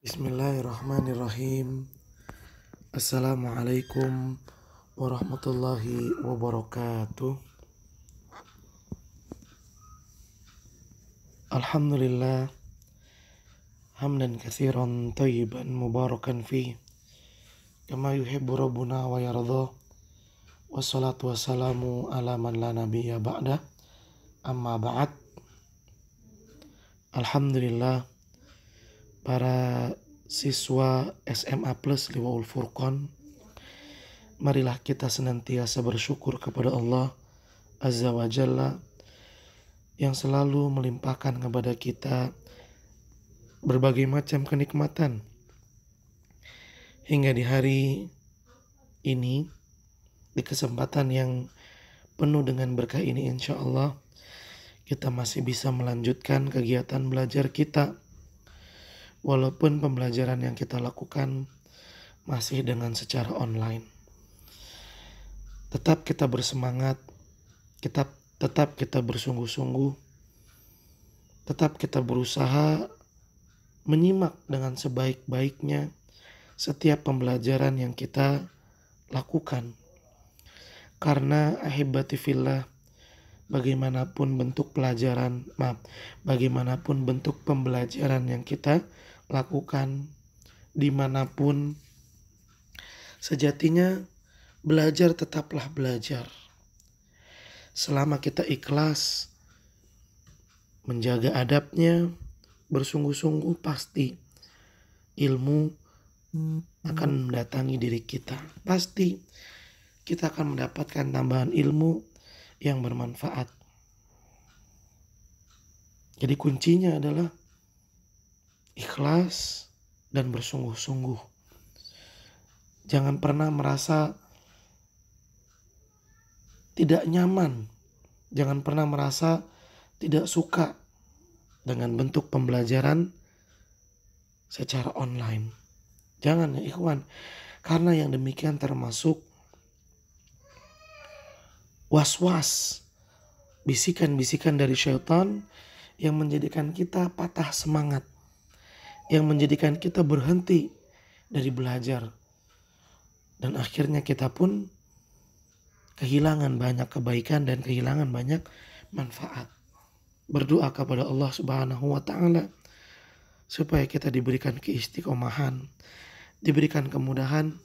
Bismillahirrahmanirrahim. Assalamualaikum warahmatullahi wabarakatuh. Alhamdulillah hamdan katsiran thayyiban mubarakan fi kama yuhibbu rabbuna wa yardha. Wassalatu wassalamu ala man la nabiyya ba'da. Amma ba'd. Alhamdulillah, para siswa SMA Plus Liwaul Furqan, marilah kita senantiasa bersyukur kepada Allah Azza wa Jalla yang selalu melimpahkan kepada kita berbagai macam kenikmatan. Hingga di hari ini, di kesempatan yang penuh dengan berkah ini, insya Allah kita masih bisa melanjutkan kegiatan belajar kita. Walaupun pembelajaran yang kita lakukan masih dengan secara online. Tetap kita bersemangat, tetap kita bersungguh-sungguh, tetap kita berusaha menyimak dengan sebaik-baiknya setiap pembelajaran yang kita lakukan. Karena ahibati fillah, bagaimanapun bentuk pembelajaran yang kita lakukan, dimanapun, sejatinya belajar tetaplah belajar. Selama kita ikhlas menjaga adabnya, bersungguh-sungguh, pasti ilmu akan mendatangi diri kita. Pasti kita akan mendapatkan tambahan ilmu yang bermanfaat. Jadi kuncinya adalah ikhlas dan bersungguh-sungguh. Jangan pernah merasa tidak nyaman. Jangan pernah merasa tidak suka dengan bentuk pembelajaran secara online. Jangan ya ikhwan, karena yang demikian termasuk was-was, bisikan-bisikan dari syaitan yang menjadikan kita patah semangat, yang menjadikan kita berhenti dari belajar, dan akhirnya kita pun kehilangan banyak kebaikan dan kehilangan banyak manfaat. Berdoa kepada Allah Subhanahu wa Ta'ala supaya kita diberikan keistiqomahan, diberikan kemudahan,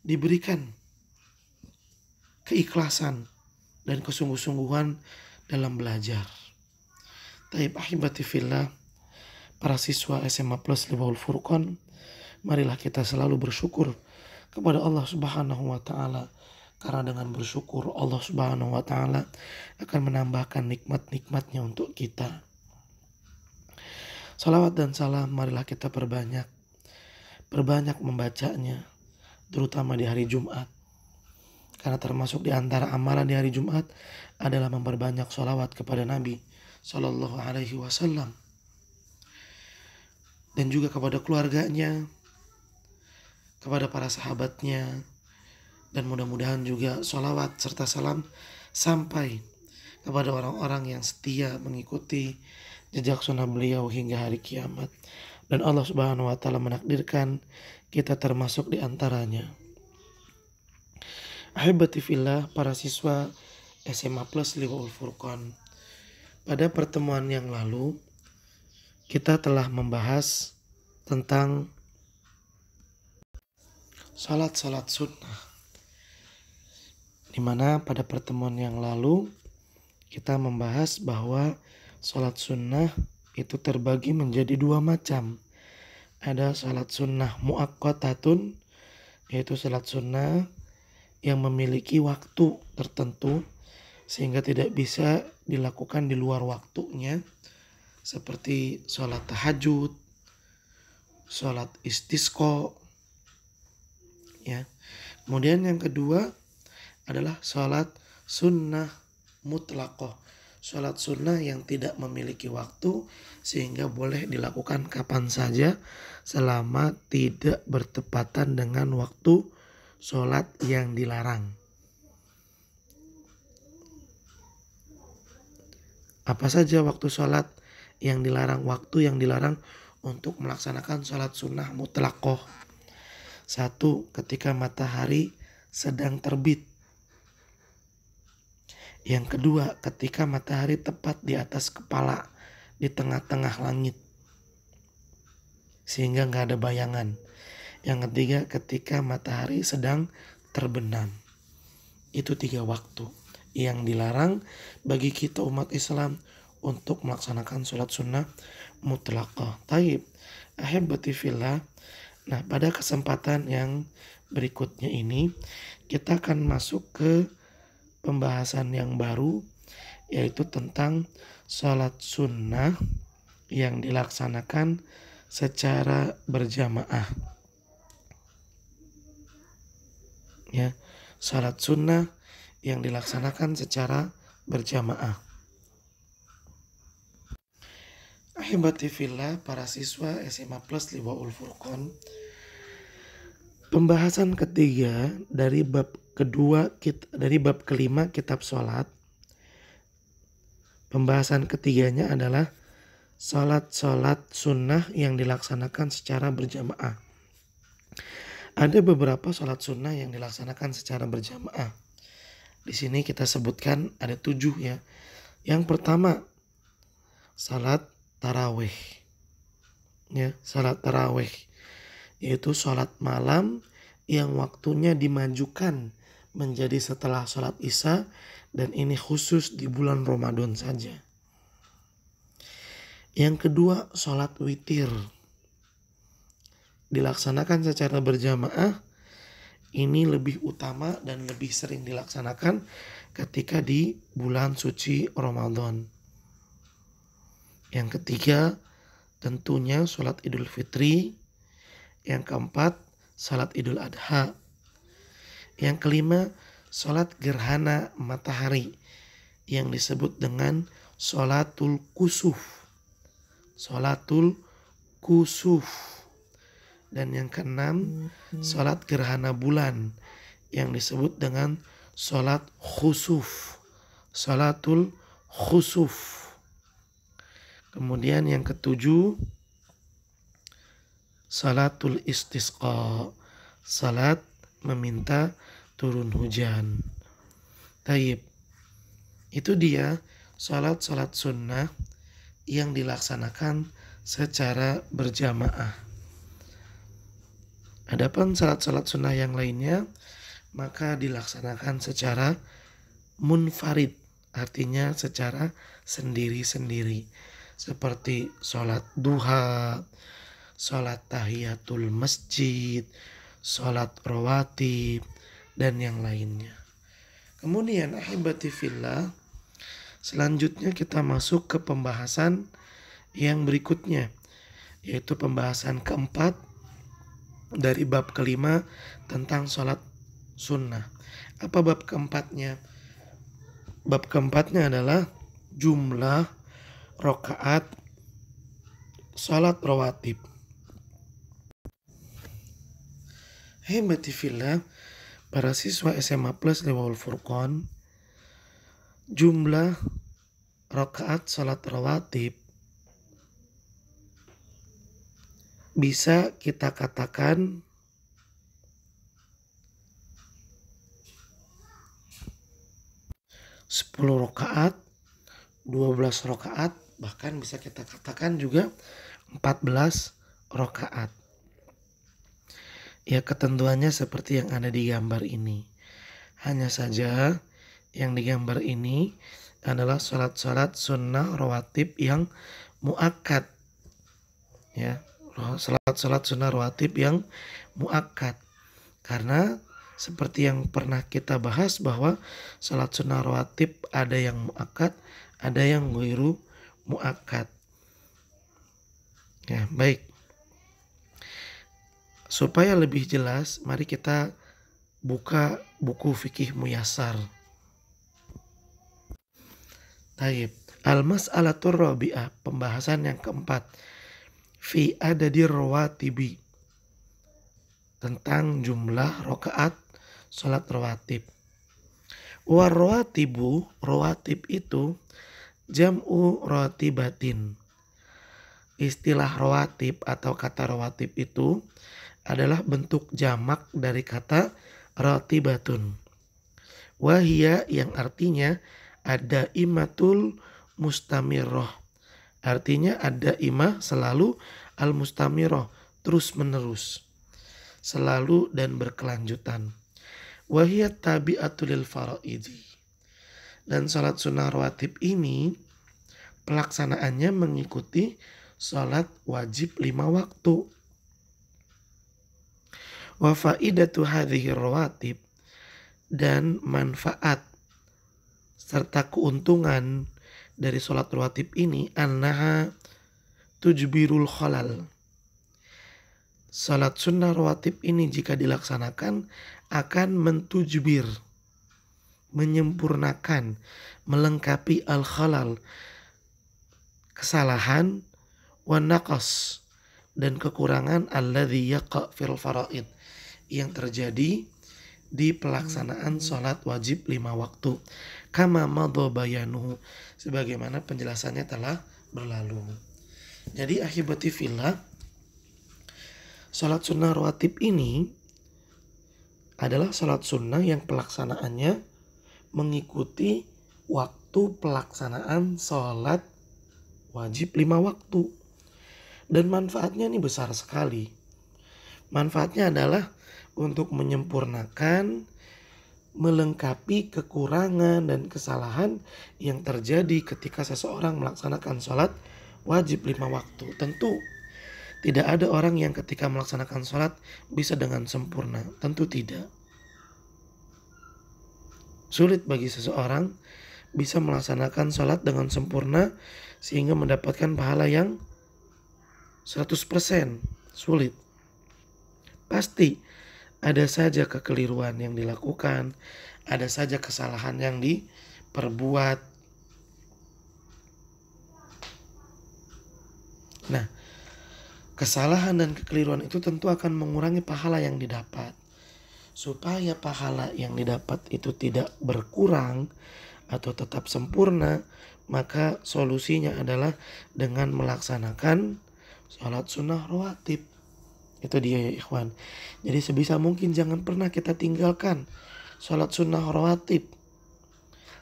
diberikan keikhlasan dan kesungguh-sungguhan dalam belajar. Taib ahibati fillah, para siswa SMA Plus Liwaul Furqan, marilah kita selalu bersyukur kepada Allah Subhanahu wa Ta'ala, karena dengan bersyukur Allah Subhanahu wa Ta'ala akan menambahkan nikmat-nikmatnya untuk kita. Salawat dan salam marilah kita perbanyak membacanya, terutama di hari Jumat. Karena termasuk di antara amalan di hari Jumat adalah memperbanyak sholawat kepada Nabi Sallallahu Alaihi Wasallam, dan juga kepada keluarganya, kepada para sahabatnya, dan mudah-mudahan juga sholawat serta salam sampai kepada orang-orang yang setia mengikuti jejak sunnah beliau hingga hari kiamat. Dan Allah Subhanahu wa Ta'ala menakdirkan kita termasuk di antaranya. Ahibati fillah, para siswa SMA Plus Liwaul Furqan, pada pertemuan yang lalu kita telah membahas tentang salat sunnah, di mana pada pertemuan yang lalu kita membahas bahwa salat sunnah itu terbagi menjadi dua macam. Ada salat sunnah muaqqatatun, yaitu salat sunnah yang memiliki waktu tertentu sehingga tidak bisa dilakukan di luar waktunya, seperti sholat tahajud, sholat istisqa, ya. Kemudian yang kedua adalah sholat sunnah mutlaqah, sholat sunnah yang tidak memiliki waktu sehingga boleh dilakukan kapan saja selama tidak bertepatan dengan waktu sholat yang dilarang. Apa saja waktu sholat yang dilarang? Waktu yang dilarang untuk melaksanakan sholat sunnah mutlaqoh. 1. Ketika matahari sedang terbit. Yang kedua, ketika matahari tepat di atas kepala, di tengah-tengah langit, sehingga nggak ada bayangan. Yang ketiga, ketika matahari sedang terbenam. Itu 3 waktu yang dilarang bagi kita umat Islam untuk melaksanakan sholat sunnah mutlaqah. Taib, ahibati fillah. Nah, pada kesempatan yang berikutnya ini kita akan masuk ke pembahasan yang baru, yaitu tentang sholat sunnah yang dilaksanakan secara berjamaah. Ya, sholat sunnah yang dilaksanakan secara berjamaah. Ahibati fillah, para siswa SMA Plus Liwaul Furqon, pembahasan ketiga dari bab kelima kitab sholat. Pembahasan ketiganya adalah sholat sunnah yang dilaksanakan secara berjamaah. Ada beberapa sholat sunnah yang dilaksanakan secara berjamaah. Di sini kita sebutkan ada 7 ya. Yang pertama, sholat tarawih. Ya, sholat tarawih yaitu sholat malam yang waktunya dimajukan menjadi setelah sholat isya, dan ini khusus di bulan Ramadan saja. Yang kedua, sholat witir dilaksanakan secara berjamaah. Ini lebih utama dan lebih sering dilaksanakan ketika di bulan suci Ramadan. Yang ketiga, tentunya sholat Idul Fitri. Yang keempat, sholat Idul Adha. Yang kelima, sholat gerhana matahari yang disebut dengan sholatul kusuf. Sholatul kusuf. Dan yang keenam, sholat gerhana bulan yang disebut dengan sholat khusuf. Sholatul khusuf. Kemudian yang ketujuh, sholatul istisqa. Salat meminta turun hujan. Taib. Itu dia sholat sunnah yang dilaksanakan secara berjamaah. Adapun sholat sunnah yang lainnya maka dilaksanakan secara munfarid, artinya secara sendiri-sendiri, seperti sholat duha, sholat tahiyatul masjid, sholat rawatib, dan yang lainnya. Kemudian ahibati fillah, selanjutnya kita masuk ke pembahasan yang berikutnya, yaitu pembahasan keempat dari bab kelima tentang sholat sunnah. Apa bab keempatnya? Bab keempatnya adalah jumlah rakaat sholat rawatib. Ahibati fillah, para siswa SMA Plus Liwaul Furqon, jumlah rakaat sholat rawatib bisa kita katakan 10 rakaat, 12 rakaat, bahkan bisa kita katakan juga 14 rakaat. Ya, ketentuannya seperti yang ada di gambar ini. Hanya saja yang digambar ini adalah sholat sunnah rawatib yang muakkad. Ya, sholat sunnah rawatib yang muakkad. Karena seperti yang pernah kita bahas bahwa sholat sunnah rawatib ada yang muakkad, ada yang ghairu muakkad. Ya, baik. Supaya lebih jelas, mari kita buka buku fikih Muyassar. Taib. Al-mas'alatur rabi'ah, pembahasan yang keempat. Fi adadir rawatibi, tentang jumlah rakaat sholat rawatib. Wa rawatibu, rawatib itu jam'u ratibatin, istilah rawatib atau kata rawatib itu adalah bentuk jamak dari kata ratibatun. Wahia yang artinya ada imatul mustamirroh. Artinya ada imah selalu, al mustamirroh terus menerus, selalu dan berkelanjutan. Wahia tabi'atul lil faraidi. Dan salat sunnah rawatib ini pelaksanaannya mengikuti salat wajib 5 waktu. Wa faidatu hadhihi rawatib, dan manfaat serta keuntungan dari sholat rawatib ini annaha tujbirul khalal. Sholat sunnah rawatib ini jika dilaksanakan akan mentujbir, menyempurnakan, melengkapi al-khalal, kesalahan, wa naqas, dan kekurangan alladzi yaqa fil faraid, yang terjadi di pelaksanaan sholat wajib 5 waktu. Kama madha bayanuhu, sebagaimana penjelasannya telah berlalu. Jadi ahibati fillah, sholat sunnah rawatib ini adalah sholat sunnah yang pelaksanaannya mengikuti waktu pelaksanaan sholat wajib 5 waktu. Dan manfaatnya ini besar sekali. Manfaatnya adalah untuk menyempurnakan, melengkapi kekurangan dan kesalahan yang terjadi ketika seseorang melaksanakan sholat wajib 5 waktu. Tentu tidak ada orang yang ketika melaksanakan sholat bisa dengan sempurna. Tentu tidak. Sulit bagi seseorang bisa melaksanakan sholat dengan sempurna sehingga mendapatkan pahala yang 100%. Sulit. Pasti ada saja kekeliruan yang dilakukan, ada saja kesalahan yang diperbuat. Nah, kesalahan dan kekeliruan itu tentu akan mengurangi pahala yang didapat. Supaya pahala yang didapat itu tidak berkurang atau tetap sempurna, maka solusinya adalah dengan melaksanakan sholat sunnah rawatib. Itu dia ya ikhwan. Jadi sebisa mungkin jangan pernah kita tinggalkan sholat sunnah rawatib.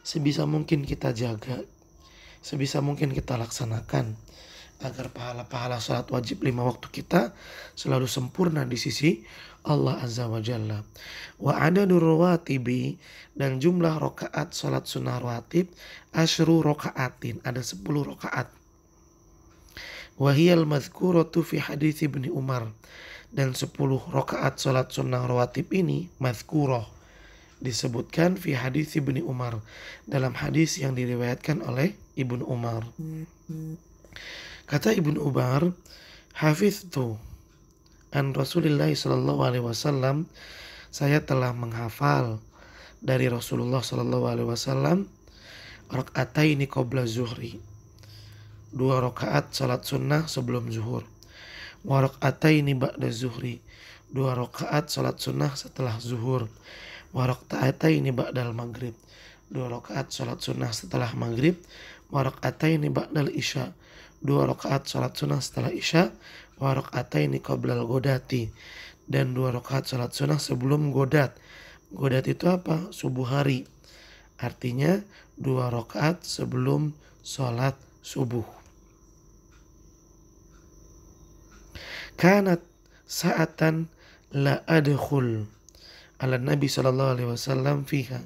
Sebisa mungkin kita jaga, sebisa mungkin kita laksanakan, agar pahala-pahala sholat wajib 5 waktu kita selalu sempurna di sisi Allah Azza wa Jalla. Wa adadur rawatibi, dan jumlah rakaat sholat sunnah rawatib asyru rakaatin, ada 10 rakaat. Wahiyal madhkuratu fi hadits Ibnu Umar, dan 10 rakaat salat sunnah rawatib ini madhkurah, disebutkan fi hadits Ibnu Umar, dalam hadis yang diriwayatkan oleh Ibnu Umar. Kata Ibnu Umar, hafiztu an Rasulillah sallallahu alaihi wasallam, saya telah menghafal dari Rasulullah sallallahu alaihi wasallam raka'ataini qabla zuhri, 2 rakaat salat sunnah sebelum zuhur. Wa raka'ataini ba'da zuhri, 2 rakaat salat sunnah setelah zuhur. Wa raka'ataini ba'dal maghrib, 2 rakaat salat sunnah setelah maghrib. Wa raka'ataini ba'dal isya, 2 rakaat salat sunnah setelah isya. Wa raka'ataini qablal godati, dan 2 rakaat salat sunnah sebelum godat. Godat itu apa? Subuh hari. Artinya 2 rakaat sebelum salat subuh. Kanat sa'atan la adkhul ala Nabi sallallahu alaihi wasallam fiha,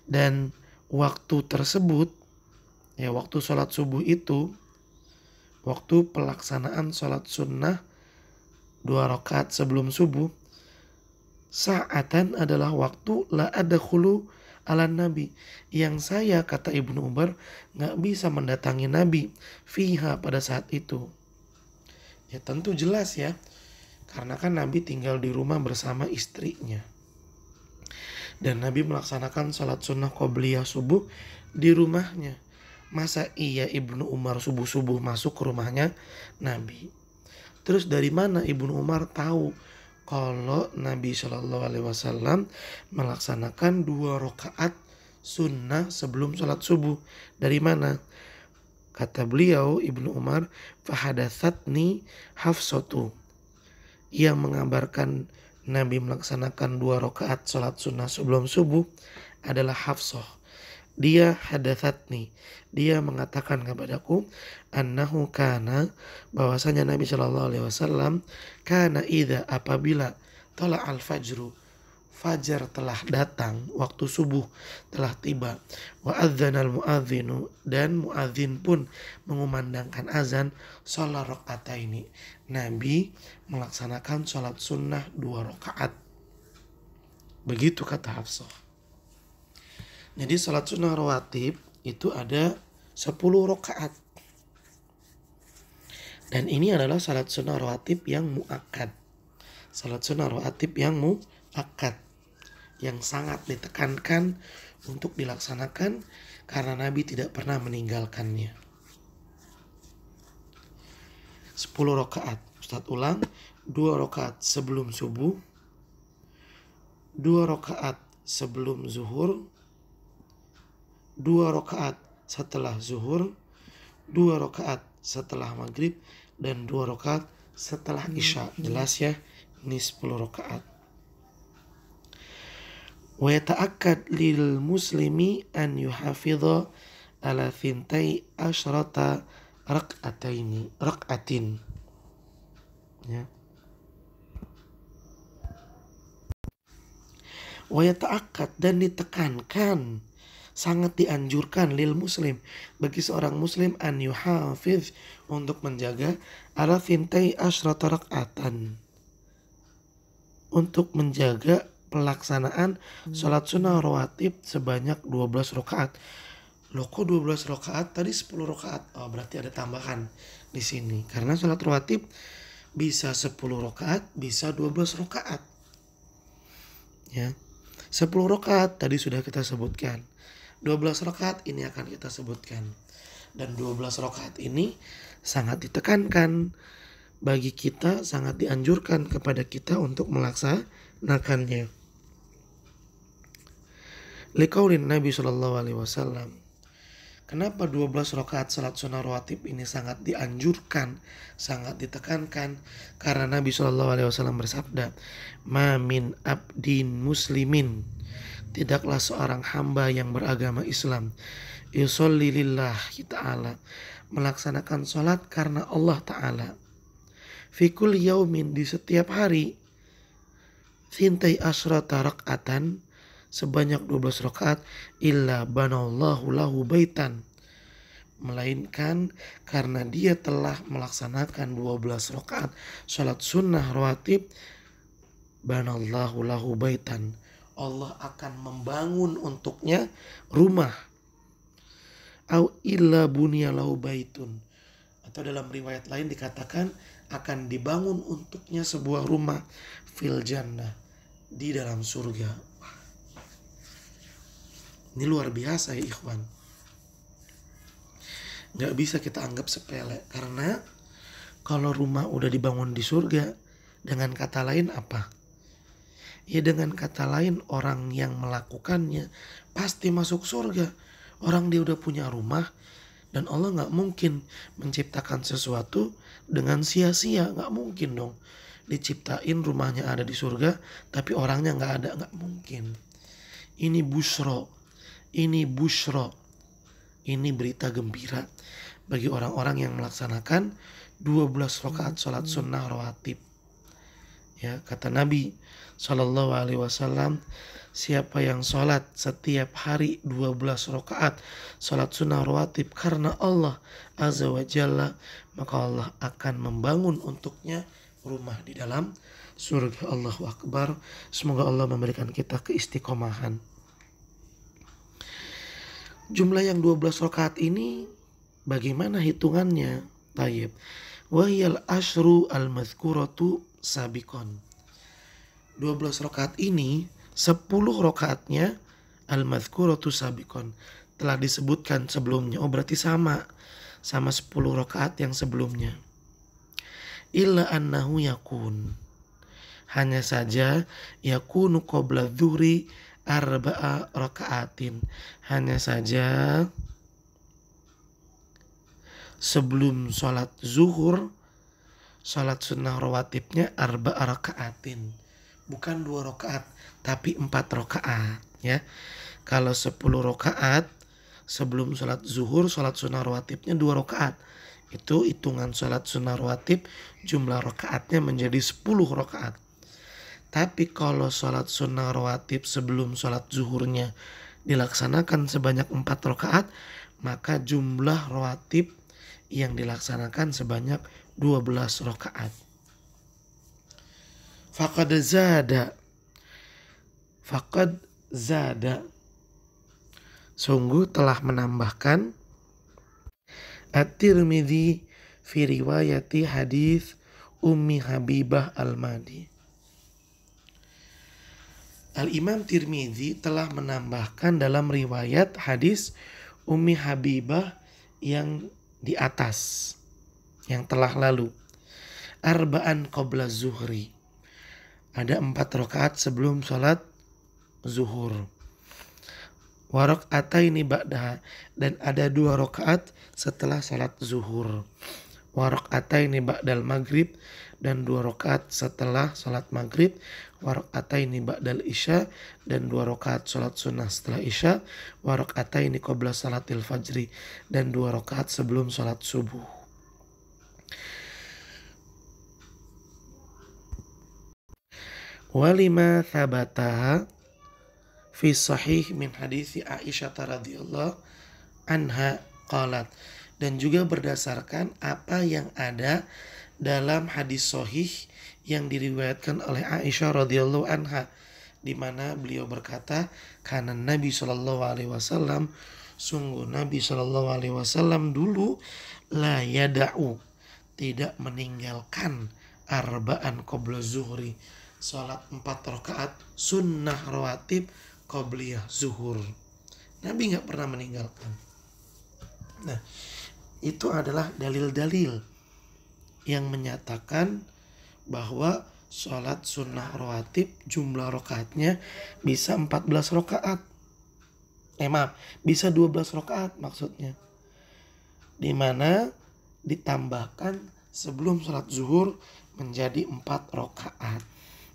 dan waktu tersebut, ya waktu sholat subuh itu, waktu pelaksanaan sholat sunnah 2 rakaat sebelum subuh, sa'atan adalah waktu la adkhulu ala Nabi, yang saya, kata Ibnu Umar, gak bisa mendatangi Nabi fiha pada saat itu. Ya tentu jelas ya, karena kan Nabi tinggal di rumah bersama istrinya. Dan Nabi melaksanakan salat sunnah qobliyah subuh di rumahnya. Masa iya Ibnu Umar subuh-subuh masuk ke rumahnya Nabi? Terus dari mana Ibnu Umar tahu kalau Nabi Shallallahu Alaihi Wasallam melaksanakan 2 rakaat sunnah sebelum salat subuh? Dari mana? Kata beliau Ibnu Umar, fahadatsatni Hafsatu. Ia mengabarkan Nabi melaksanakan 2 rakaat salat sunnah sebelum subuh adalah Hafsah. Dia hadatsatni, dia mengatakan kepadaku, annahu kana, bahwasanya Nabi Shallallahu Alaihi Wasallam kana idza, apabila tala al fajru, fajar telah datang, waktu subuh telah tiba, wa adzanal muadzinu, dan muadzin pun mengumandangkan azan, shalat rakaataini, Nabi melaksanakan sholat sunnah 2 rakaat. Begitu kata Hafsah. Jadi sholat sunnah rawatib itu ada 10 rakaat. Dan ini adalah sholat sunnah rawatib yang muakkad. Sholat sunnah rawatib yang muakkad, yang sangat ditekankan untuk dilaksanakan karena Nabi tidak pernah meninggalkannya. 10 rakaat. Ustaz ulang, 2 rakaat sebelum subuh, 2 rakaat sebelum zuhur, 2 rakaat setelah zuhur, 2 rakaat setelah maghrib, dan 2 rakaat setelah isya. Jelas ya, ini 10 rakaat. Wa yata'akkad lil muslimi an yuhafidha ala thintai asyrata rak'atin. Ya. Wa yata'akkad, dan ditekankan, sangat dianjurkan lil muslim, bagi seorang muslim, an yuhafiz, untuk menjaga ala fintai asyrata rak'atan, untuk menjaga pelaksanaan sholat sunnah rawatib sebanyak 12 rakaat. Loh kok 12 rakaat? Tadi 10 rakaat. Oh, berarti ada tambahan di sini. Karena sholat rawatib bisa 10 rakaat, bisa 12 rakaat. Ya. 10 rakaat tadi sudah kita sebutkan. 12 rakaat ini akan kita sebutkan. Dan 12 rakaat ini sangat ditekankan bagi kita, sangat dianjurkan kepada kita untuk melaksanakannya. Liqaulin Nabi Shallallahu Alaihi Wasallam. Kenapa 12 rakaat salat sunnah rawatib ini sangat dianjurkan, sangat ditekankan? Karena Nabi Shallallahu Alaihi Wasallam bersabda, "Ma min abdin muslimin, tidaklah seorang hamba yang beragama Islam, yusolli lillahi ta'ala, melaksanakan sholat karena Allah Ta'ala, fikul yaumin, di setiap hari, thintai asyrata rak'atan, sebanyak 12 rakaat, illa banallahu lahu baitan, melainkan karena dia telah melaksanakan 12 rakaat sholat sunnah rawatib, banallahu lahu baitan, Allah akan membangun untuknya rumah. Au illa bunyalahu baitun, atau dalam riwayat lain dikatakan akan dibangun untuknya sebuah rumah fil jannah, di dalam surga. Ini luar biasa ya ikhwan. Gak bisa kita anggap sepele, karena kalau rumah udah dibangun di surga, dengan kata lain apa? Ya dengan kata lain, orang yang melakukannya pasti masuk surga. Orang dia udah punya rumah, dan Allah gak mungkin menciptakan sesuatu dengan sia-sia. Gak mungkin dong diciptain rumahnya ada di surga tapi orangnya gak ada. Gak mungkin. Ini busyro, ini busyro, ini berita gembira bagi orang-orang yang melaksanakan 12 rakaat sholat sunnah rawatib. Ya, kata Nabi Shallallahu Alaihi Wasallam, siapa yang sholat setiap hari 12 rakaat sholat sunnah rawatib karena Allah Azza wa Jalla, maka Allah akan membangun untuknya rumah di dalam surga. Allahu Akbar. Semoga Allah memberikan kita keistiqomahan. Jumlah yang 12 rakaat ini bagaimana hitungannya? Tayyib. Wahiyal ashru al-madhkuratu sabikon. 12 rakaat ini, 10 rakaatnya al-madhkuratu sabikon, telah disebutkan sebelumnya. Oh berarti sama 10 rakaat yang sebelumnya. Illa annahu yakun, hanya saja yakunu qabla dhuhri arba'a rakaatin, hanya saja sebelum sholat zuhur, sholat sunnah rawatibnya arba'a raka'atin. Bukan 2 rakaat, tapi 4 rakaat ya. Kalau 10 rakaat sebelum sholat zuhur, sholat sunnah rawatibnya 2 rakaat. Itu hitungan sholat sunnah rawatib, jumlah rakaatnya menjadi 10 rakaat. Tapi kalau sholat sunnah rawatib sebelum sholat zuhurnya dilaksanakan sebanyak 4 rakaat, maka jumlah rawatib yang dilaksanakan sebanyak 12 rakaat. Faqad zada. Sungguh telah menambahkan At-Tirmidzi fi riwayati hadis Ummi Habibah Al-Madi. Al-Imam Tirmidzi telah menambahkan dalam riwayat hadis Ummi Habibah yang di atas, yang telah lalu. Arba'an qabla zuhri. Ada 4 rakaat sebelum salat zuhur. Wa raka'ataini ba'daha, dan ada 2 rakaat setelah salat zuhur. Wa raka'ataini ba'dal maghrib, dan 2 rakaat setelah salat maghrib. Wa raka'ataini ba'dal isya, dan 2 rakaat salat sunnah setelah isya. Wa raka'ataini qabla salatil fajri, dan 2 rakaat sebelum salat subuh. Walima thabata fi sahih min hadis Aisyah radhiyallahu anha qalat, dan juga berdasarkan apa yang ada dalam hadis sahih yang diriwayatkan oleh Aisyah radhiyallahu anha, di mana beliau berkata, karena Nabi sallallahu alaihi wasallam, sungguh Nabi sallallahu alaihi wasallam dulu la yada'u, tidak meninggalkan arba'an qabla zuhri, salat 4 rakaat sunnah rawatib qabliyah zuhur. Nabi nggak pernah meninggalkan. Nah, itu adalah dalil-dalil yang menyatakan bahwa sholat sunnah rawatib jumlah rakaatnya bisa 14 rakaat. Bisa 12 rakaat maksudnya. Di mana ditambahkan sebelum sholat zuhur menjadi 4 rakaat.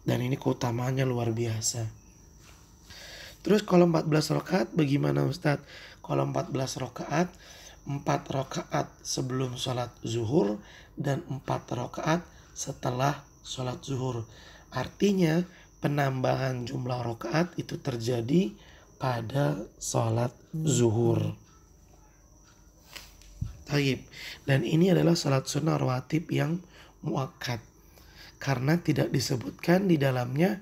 Dan ini keutamaannya luar biasa. Terus kalau 14 rakaat bagaimana Ustadz? Kalau 14 rakaat, 4 rakaat sebelum sholat zuhur dan 4 rakaat setelah sholat zuhur. Artinya penambahan jumlah rakaat itu terjadi pada sholat zuhur. Taib. Dan ini adalah sholat sunnah rawatib yang muakkad, karena tidak disebutkan di dalamnya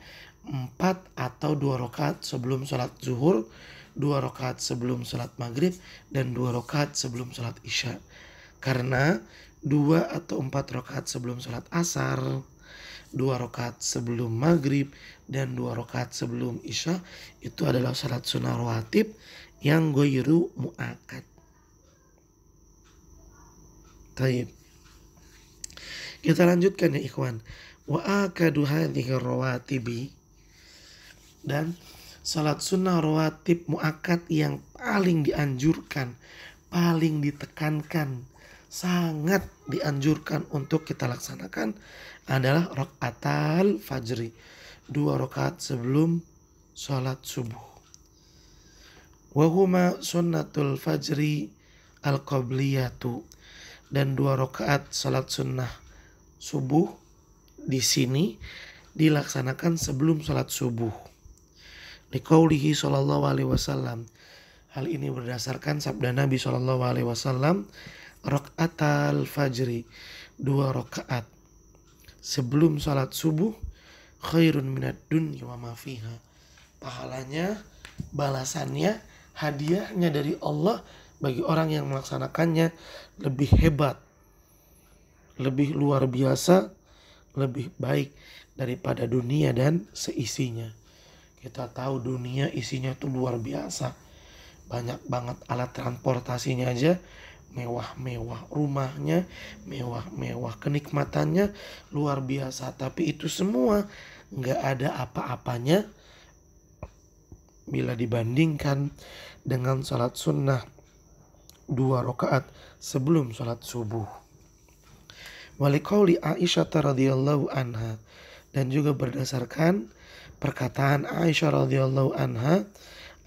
4 atau 2 rakaat sebelum sholat zuhur, 2 rakaat sebelum sholat maghrib, dan 2 rakaat sebelum sholat isya. Karena 2 atau 4 rakaat sebelum sholat asar, 2 rakaat sebelum maghrib, dan 2 rakaat sebelum isya itu adalah sholat sunnah rawatib yang ghairu muakkad. Taib. Kita lanjutkan ya ikhwan. Wa akadu hadhihi rawatibi, dan salat sunnah rawatib muakkad yang paling dianjurkan, paling ditekankan, sangat dianjurkan untuk kita laksanakan adalah rakaatal fajri, 2 rakaat sebelum salat subuh. Wa huma sunnatul fajri al-qabliyatu, dan 2 rakaat salat sunnah subuh di sini dilaksanakan sebelum salat subuh. Liqaulihi sallallahu alaihi wasallam. Hal ini berdasarkan sabda Nabi sallallahu alaihi wasallam, rakaatal fajri, 2 rakaat sebelum salat subuh, khairun minad dunya wa ma fiha. Pahalanya, balasannya, hadiahnya dari Allah bagi orang yang melaksanakannya lebih hebat, lebih luar biasa, lebih baik daripada dunia dan seisinya. Kita tahu dunia isinya tuh luar biasa. Banyak banget alat transportasinya aja mewah-mewah, rumahnya mewah-mewah, kenikmatannya luar biasa. Tapi itu semua nggak ada apa-apanya bila dibandingkan dengan salat sunnah 2 rakaat sebelum sholat subuh. Waliqauli Aisyah radhiyallahu anha, dan juga berdasarkan perkataan Aisyah radhiyallahu anha,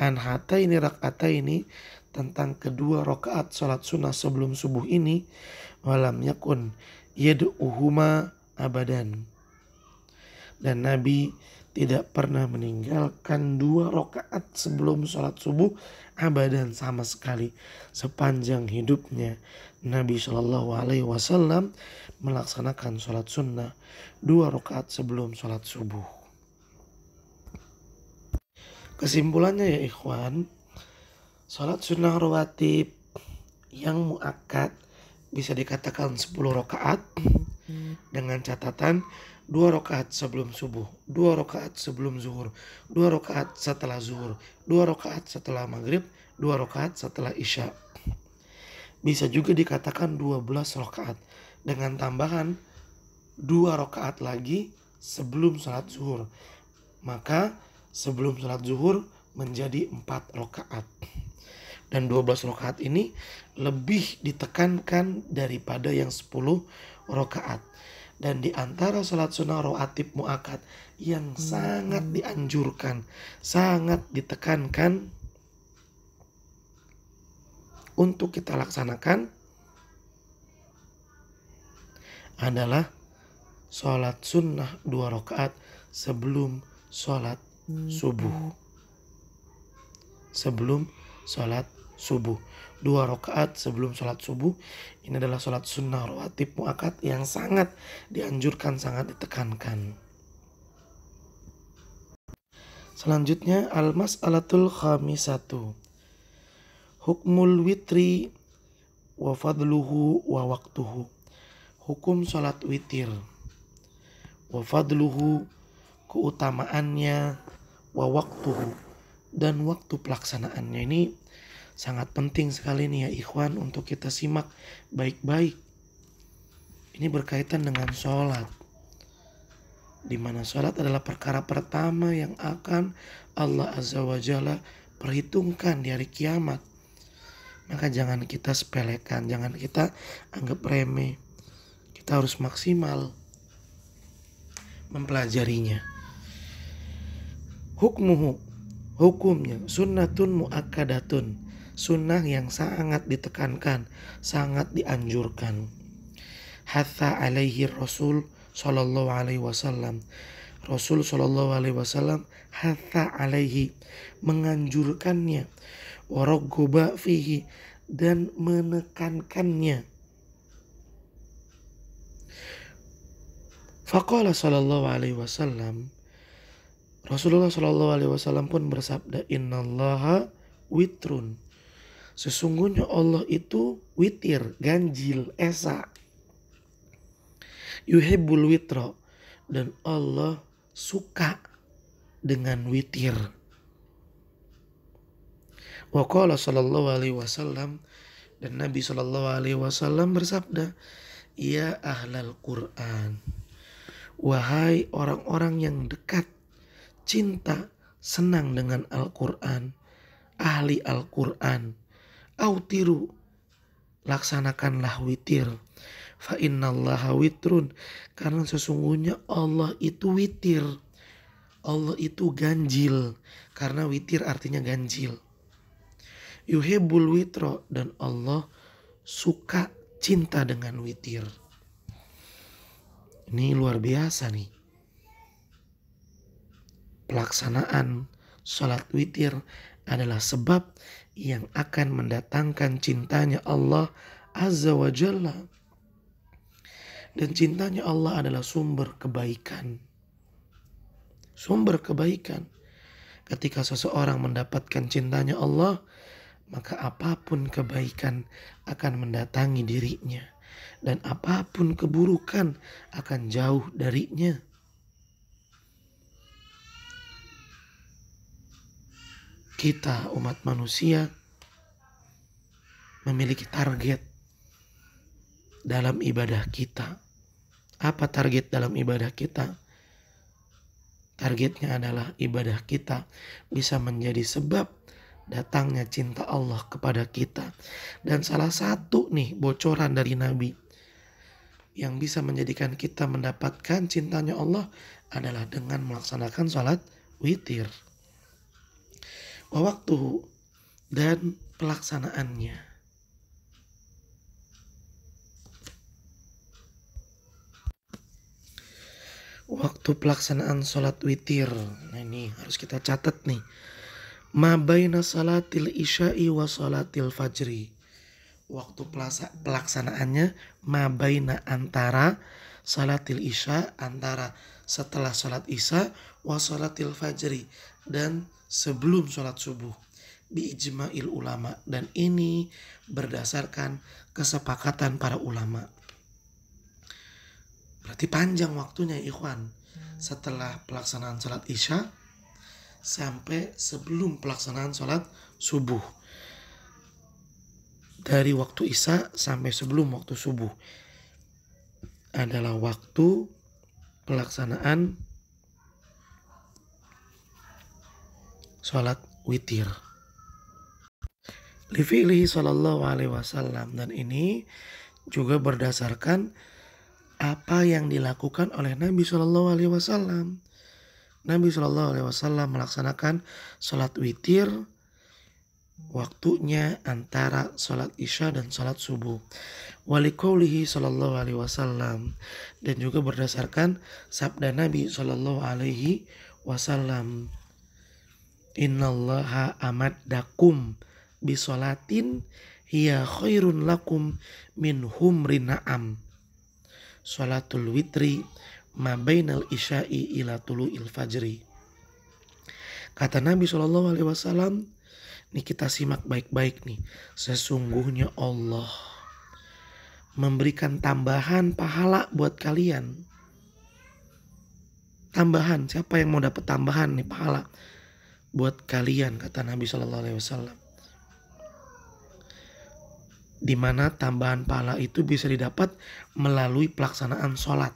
an hataini rak'ataini, tentang kedua rakaat sholat sunnah sebelum subuh ini, walam yakun yad'uhuma abadan, dan Nabi tidak pernah meninggalkan 2 rakaat sebelum sholat subuh abadan, sama sekali. Sepanjang hidupnya Nabi Shallallahu Alaihi Wasallam melaksanakan sholat sunnah 2 rakaat sebelum sholat subuh. Kesimpulannya ya ikhwan, sholat sunnah rawatib yang muakkad bisa dikatakan 10 rakaat dengan catatan 2 rakaat sebelum subuh, 2 rakaat sebelum zuhur, 2 rakaat setelah zuhur, 2 rakaat setelah maghrib, 2 rakaat setelah isya. Bisa juga dikatakan 12 rakaat dengan tambahan 2 rakaat lagi sebelum salat zuhur. Maka sebelum salat zuhur menjadi 4 rakaat. Dan 12 rakaat ini lebih ditekankan daripada yang 10 rakaat. Dan di antara salat sunnah rawatib muakkad yang sangat dianjurkan, sangat ditekankan untuk kita laksanakan adalah sholat sunnah 2 rakaat sebelum sholat subuh. Sebelum sholat subuh, 2 rakaat sebelum sholat subuh. Ini adalah sholat sunnah rawatib muakkad yang sangat dianjurkan, sangat ditekankan. Selanjutnya al-mas'alatul khamisatu, hukmul witri wa fadluhu wa waktuhu. Hukum sholat witir, wa fadluhu, keutamaannya, wa waktuhu, dan waktu pelaksanaannya. Ini sangat penting sekali nih ya ikhwan untuk kita simak baik-baik. Ini berkaitan dengan sholat, di mana sholat adalah perkara pertama yang akan Allah Azza wa Jalla perhitungkan di hari kiamat. Maka jangan kita sepelekan, jangan kita anggap remeh. Kita harus maksimal mempelajarinya. Hukmuhu, hukumnya sunnatun muakkadatun, sunnah yang sangat ditekankan, sangat dianjurkan. Hatha alaihi Rasul sallallahu alaihi wasallam, Rasul sallallahu alaihi wasallam hatha alaihi, menganjurkannya, waraggoba fihi, dan menekankannya. Faqala sallallahu alaihi wasallam, Rasulullah sallallahu alaihi wasallam pun bersabda, innallaha witrun, sesungguhnya Allah itu witir, ganjil, esa. Yuhibbul witra, dan Allah suka dengan witir. Wa qala sallallahu alaihi wasallam, dan Nabi sallallahu alaihi wasallam bersabda, ya ahlal Quran, wahai orang-orang yang dekat, cinta, senang dengan Al-Quran, ahli Al-Quran, autiru, laksanakanlah witir. Fa innallaha witrun, karena sesungguhnya Allah itu witir. Allah itu ganjil, karena witir artinya ganjil. Yuhibbul witro, dan Allah suka, cinta dengan witir. Ini luar biasa nih. Pelaksanaan sholat witir adalah sebab yang akan mendatangkan cintanya Allah Azza wa Jalla. Dan cintanya Allah adalah sumber kebaikan. Sumber kebaikan. Ketika seseorang mendapatkan cintanya Allah, maka apapun kebaikan akan mendatangi dirinya. Dan apapun keburukan akan jauh darinya. Kita umat manusia memiliki target dalam ibadah kita. Apa target dalam ibadah kita? Targetnya adalah ibadah kita bisa menjadi sebab datangnya cinta Allah kepada kita. Dan salah satu nih bocoran dari Nabi yang bisa menjadikan kita mendapatkan cintanya Allah adalah dengan melaksanakan sholat witir. Waktu dan pelaksanaannya. Waktu pelaksanaan sholat witir. Nah ini harus kita catat nih. Ma baina salatil isya'i wa salatil fajri. Waktu pelaksanaannya ma baina antara salatil isya, antara setelah sholat isya, wa salatil fajri, dan sebelum sholat subuh. Bi ijma'il ulama, dan ini berdasarkan kesepakatan para ulama. Berarti panjang waktunya ikhwan. Setelah pelaksanaan sholat isya sampai sebelum pelaksanaan sholat subuh. Dari waktu isya sampai sebelum waktu subuh adalah waktu pelaksanaan sholat witir. Li fi'lihi sallallahu alaihi wasallam, dan ini juga berdasarkan apa yang dilakukan oleh Nabi Shallallahu Alaihi Wasallam. Nabi Shallallahu Alaihi Wasallam melaksanakan sholat witir waktunya antara sholat isya dan sholat subuh. Waliqaulihi Shallallahu Alaihi Wasallam, dan juga berdasarkan sabda Nabi Shallallahu Alaihi Wasallam, Innallaha amaddakum bisolatin hiya khairun lakum min humrin na'am. Sholatul witri ma bainal isya'i ila tulu'il fajri. Kata Nabi SAW, nih kita simak baik-baik nih. Sesungguhnya Allah memberikan tambahan pahala buat kalian. Tambahan, siapa yang mau dapat tambahan nih pahala buat kalian, kata Nabi SAW. Di mana tambahan pahala itu bisa didapat melalui pelaksanaan sholat.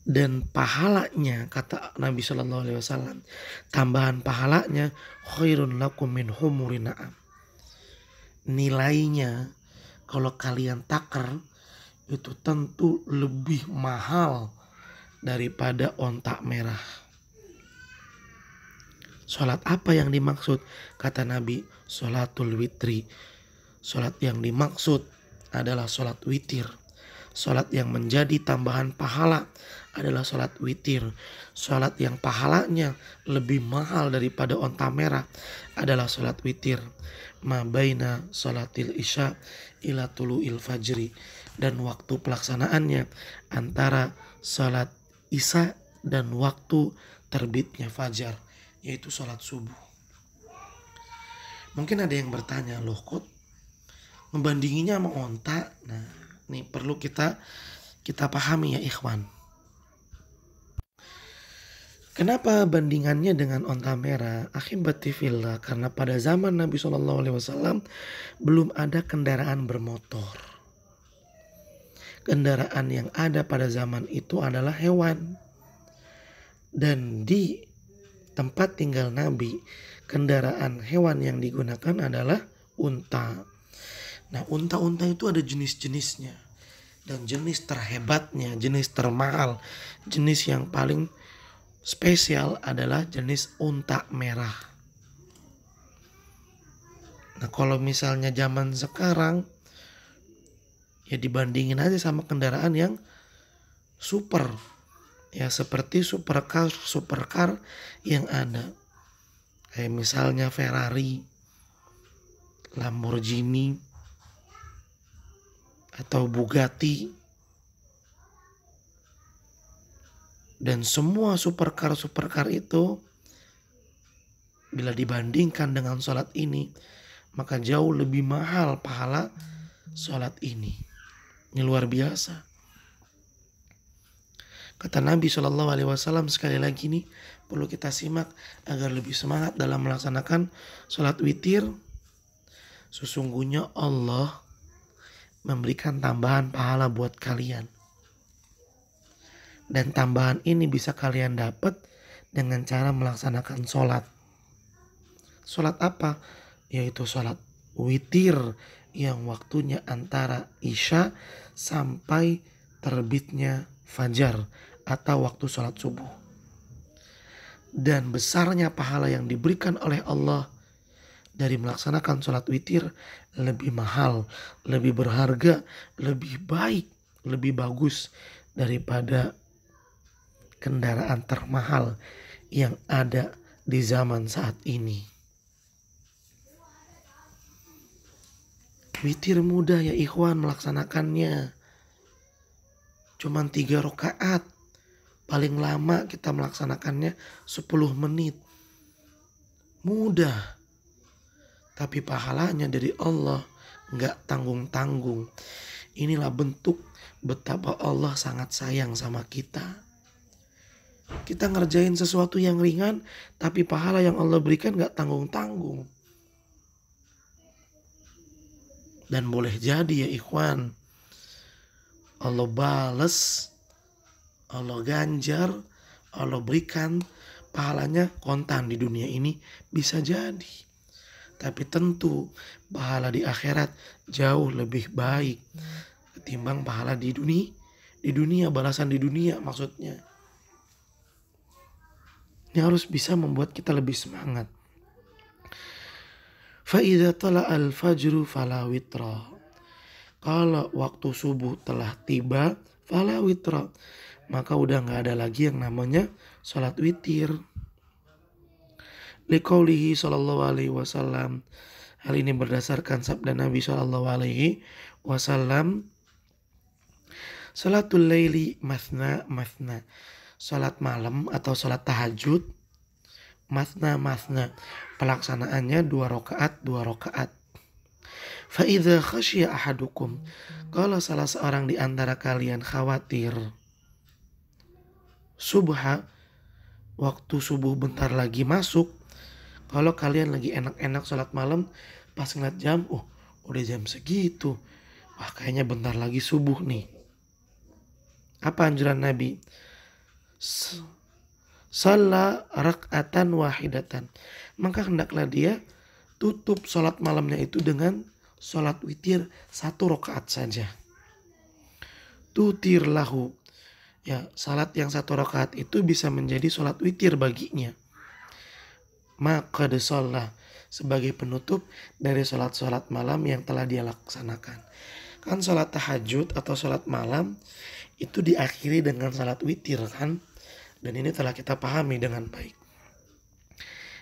Dan pahalanya, kata Nabi Shallallahu Alaihi Wasallam, tambahan pahalanya khairun lakum min humurin na'am. Nilainya kalau kalian takar itu tentu lebih mahal daripada onta merah. Sholat apa yang dimaksud? Kata Nabi, sholatul witri. Sholat yang dimaksud adalah sholat witir. Sholat yang menjadi tambahan pahala adalah sholat witir. Sholat yang pahalanya lebih mahal daripada onta merah adalah sholat witir. Ma baina sholatil isya ila tulu'il fajri. Dan waktu pelaksanaannya antara sholat isya dan waktu terbitnya fajar, yaitu sholat subuh. Mungkin ada yang bertanya, loh kok membandinginya sama onta? Nah, ini perlu kita pahami ya ikhwan. Kenapa bandingannya dengan onta merah? Akhibati fillah, karena pada zaman Nabi SAW belum ada kendaraan bermotor. Kendaraan yang ada pada zaman itu adalah hewan. Dan di tempat tinggal Nabi, kendaraan hewan yang digunakan adalah unta. Nah, unta-unta itu ada jenis-jenisnya. Dan jenis terhebatnya, jenis termahal, jenis yang paling spesial adalah jenis unta merah. Nah, kalau misalnya zaman sekarang, ya dibandingin aja sama kendaraan yang super. Ya seperti supercar yang ada. Kayak misalnya Ferrari, Lamborghini, atau Bugatti. Dan semua supercar itu bila dibandingkan dengan sholat ini, maka jauh lebih mahal pahala sholat ini. Ini luar biasa. Kata Nabi SAW sekali lagi nih, perlu kita simak agar lebih semangat dalam melaksanakan sholat witir. Sesungguhnya Allah memberikan tambahan pahala buat kalian. Dan tambahan ini bisa kalian dapat dengan cara melaksanakan sholat. Sholat apa? Yaitu sholat witir yang waktunya antara isya sampai terbitnya fajar atau waktu sholat subuh. Dan besarnya pahala yang diberikan oleh Allah dari melaksanakan sholat witir lebih mahal, lebih berharga, lebih baik, lebih bagus daripada kendaraan termahal yang ada di zaman saat ini. Witir mudah ya ikhwan melaksanakannya. Cuman 3 rakaat. Paling lama kita melaksanakannya 10 menit. Mudah. Tapi pahalanya dari Allah gak tanggung-tanggung. Inilah bentuk betapa Allah sangat sayang sama kita. Kita ngerjain sesuatu yang ringan, tapi pahala yang Allah berikan gak tanggung-tanggung. Dan boleh jadi ya ikhwan, Allah bales, Allah ganjar, Allah berikan pahalanya kontan di dunia ini, bisa jadi. Tapi tentu pahala di akhirat jauh lebih baik ketimbang pahala di dunia, balasan di dunia maksudnya. Ini harus bisa membuat kita lebih semangat. Fa'idha tala'al fajru fala witra. Kalau waktu subuh telah tiba, fala witra. Maka udah gak ada lagi yang namanya sholat witir. Liqaulihi sallallahu alaihi wasallam. Hal ini berdasarkan sabda Nabi sallallahu alaihi wasallam. Salatul laili mathna mathna. Salat malam atau salat tahajud mathna mathna. Pelaksanaannya 2 rakaat 2 rakaat. Fa idza khasyiya ahadukum, kalau salah seorang di antara kalian khawatir subha, waktu subuh bentar lagi masuk. Kalau kalian lagi enak-enak salat malam, pas ngeliat jam, udah jam segitu, wah kayaknya bentar lagi subuh nih. Apa anjuran Nabi? Shalla rak'atan wahidatan. Maka hendaklah dia tutup sholat malamnya itu dengan sholat witir 1 rakaat saja. Tutir lahu. Ya, salat yang 1 rakaat itu bisa menjadi sholat witir baginya. Maka sholat sebagai penutup dari sholat-sholat malam yang telah dia laksanakan. Kan sholat tahajud atau sholat malam itu diakhiri dengan sholat witir kan. Dan ini telah kita pahami dengan baik.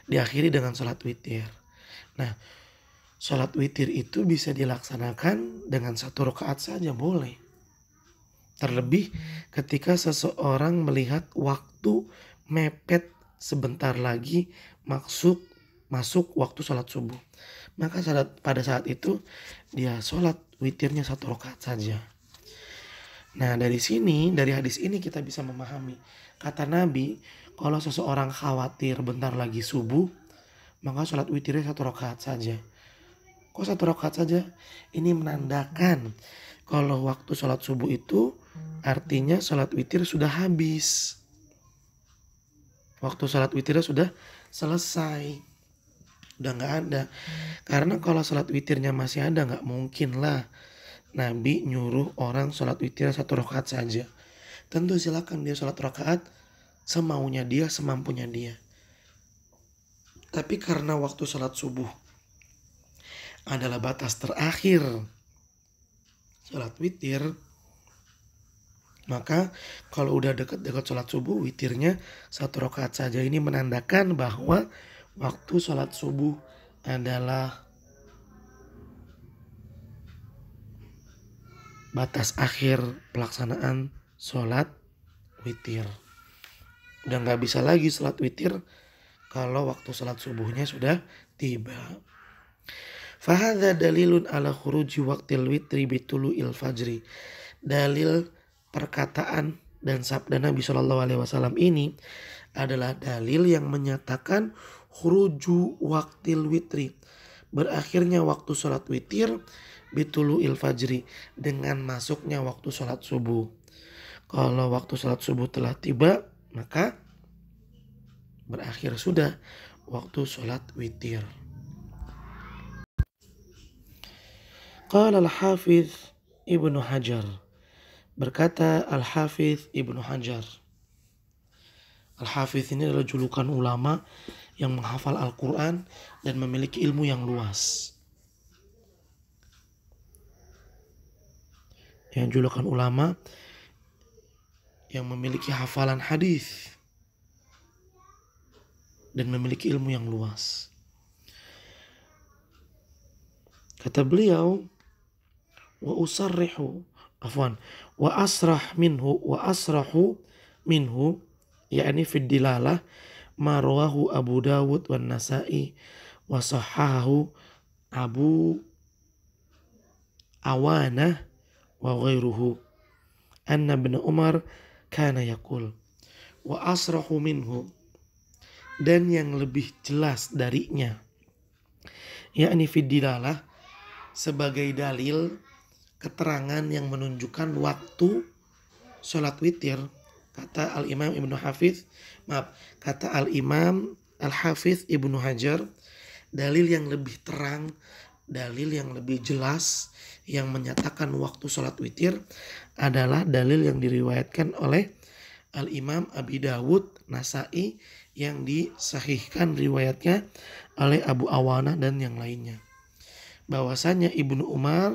Diakhiri dengan sholat witir. Nah, sholat witir itu bisa dilaksanakan dengan 1 rakaat saja boleh. Terlebih ketika seseorang melihat waktu mepet sebentar lagi masuk waktu sholat subuh. Maka pada saat itu dia sholat witirnya 1 rakaat saja. Nah dari hadis ini kita bisa memahami. Kata Nabi, kalau seseorang khawatir bentar lagi subuh, maka sholat witirnya 1 rakaat saja. Kok 1 rakaat saja? Ini menandakan kalau waktu sholat subuh itu artinya sholat witir sudah habis. Waktu sholat witirnya sudah selesai. Udah gak ada. Karena kalau sholat witirnya masih ada, gak mungkin lah Nabi nyuruh orang sholat witirnya 1 rakaat saja. Tentu silakan dia sholat rakaat semaunya dia, semampunya dia. Tapi karena waktu sholat subuh adalah batas terakhir sholat witir, maka kalau udah dekat-dekat sholat subuh, witirnya 1 rakaat saja. Ini menandakan bahwa waktu sholat subuh adalah batas akhir pelaksanaan sholat witir. Udah gak bisa lagi sholat witir kalau waktu sholat subuhnya sudah tiba. Fahadha dalilun ala khuruji waqtil witri bitulu'il fajri. Dalil perkataan dan sabda Nabi SAW ini adalah dalil yang menyatakan khuruju waqtil witri, berakhirnya waktu sholat witir, bitulu'il fajri, dengan masuknya waktu sholat subuh. Kalau waktu salat subuh telah tiba, maka berakhir sudah waktu salat witir. Qala al-Hafidz Ibnu Hajar, berkata Al-Hafidz Ibnu Hajar. Al-Hafidz ini adalah julukan ulama yang menghafal Al-Quran dan memiliki ilmu yang luas. Yang julukan ulama yang memiliki hafalan hadis dan memiliki ilmu yang luas. Kata beliau, wa asrahu minhu yakni fi dilalah ma rawahu Abu Dawud wan Nasa'i wa sahahahu Abu Awanah wa ghairuhu anna Ibn Umar kana yaqul wa asrahu minhu, dan yang lebih jelas darinya yakni fi dilalah sebagai dalil keterangan yang menunjukkan waktu sholat witir. Kata Al-Imam Al-Hafidz Ibnu Hajar, dalil yang lebih terang, dalil yang lebih jelas yang menyatakan waktu sholat witir adalah dalil yang diriwayatkan oleh Al-Imam Abi Dawud, Nasa'i, yang disahihkan riwayatnya oleh Abu Awanah dan yang lainnya. Bahwasanya Ibnu Umar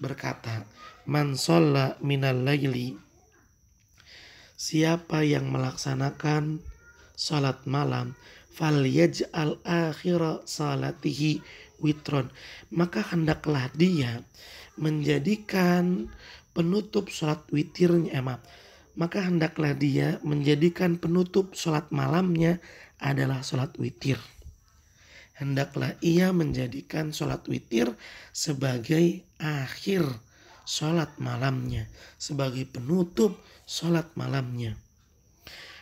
berkata, man sholla minal laili, siapa yang melaksanakan salat malam, falyaj'al akhira salatihi witron, maka hendaklah dia menjadikan penutup salat witirnya, maka hendaklah dia menjadikan penutup salat malamnya adalah salat witir. Hendaklah ia menjadikan sholat witir sebagai akhir sholat malamnya, sebagai penutup sholat malamnya.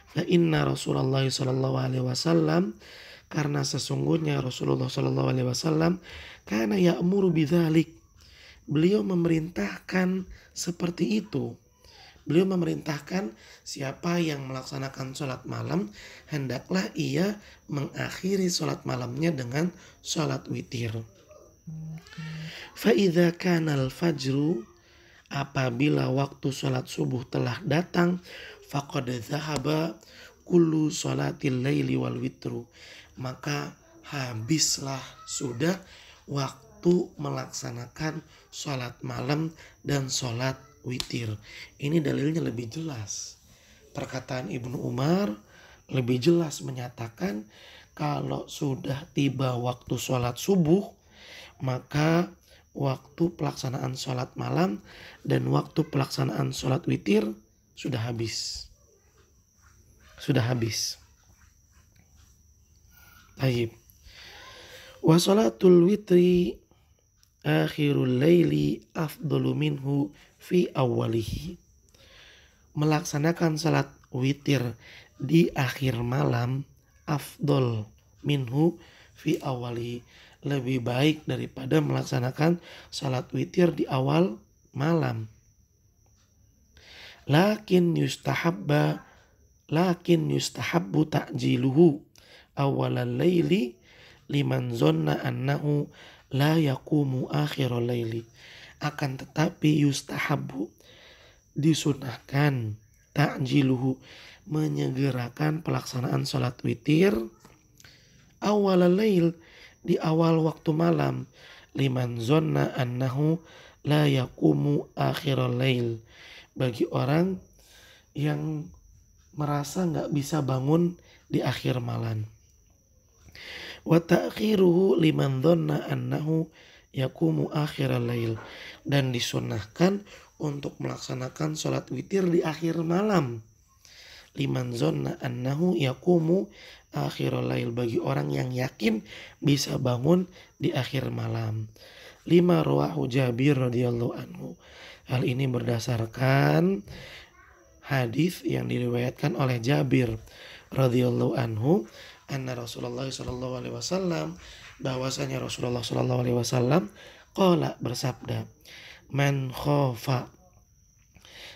Fa inna Rasulullah sallallahu alaihi wasallam, karena sesungguhnya Rasulullah sallallahu alaihi wasallam kana ya'muru bidzalik, beliau memerintahkan seperti itu. Beliau memerintahkan siapa yang melaksanakan sholat malam, hendaklah ia mengakhiri sholat malamnya dengan sholat witir. Fa'idha kanal fajru, apabila waktu sholat subuh telah datang, faqad dhahaba kullu sholatil laili wal witru, maka habislah sudah waktu melaksanakan sholat malam dan sholat witir. Ini dalilnya lebih jelas. Perkataan Ibnu Umar lebih jelas menyatakan kalau sudah tiba waktu sholat subuh, maka waktu pelaksanaan sholat malam dan waktu pelaksanaan sholat witir sudah habis. Sudah habis. Baik. Wa sholatul witri akhirul laili afdalu minhu fi awalihi. Melaksanakan salat witir di akhir malam afdol minhu fi awalihi, lebih baik daripada melaksanakan salat witir di awal malam. Lakin yustahabbu ta'jiluhu awalal laili liman zonna annahu la yaqumu akhiral laili. Akan tetapi yustahabbu, disunahkan, ta'jiluhu, menyegerakan pelaksanaan salat witir awalal lail, di awal waktu malam, liman zonna annahu la yaqumu akhiral lail, bagi orang yang merasa gak bisa bangun di akhir malam. Wa ta'khiruhu liman dhanna annahu yaqumu akhiral lail, dan disunahkan untuk melaksanakan sholat witir di akhir malam. Liman dhanna annahu yaqumu akhiral lail, bagi orang yang yakin bisa bangun di akhir malam. Lima rawahu Jabir radhiyallahu anhu. Hal ini berdasarkan hadis yang diriwayatkan oleh Jabir radhiyallahu anhu, anna Rasulullah sallallahu alaihi wasallam, bahwasanya Rasulullah sallallahu alaihi wasallam qala, bersabda, man khafa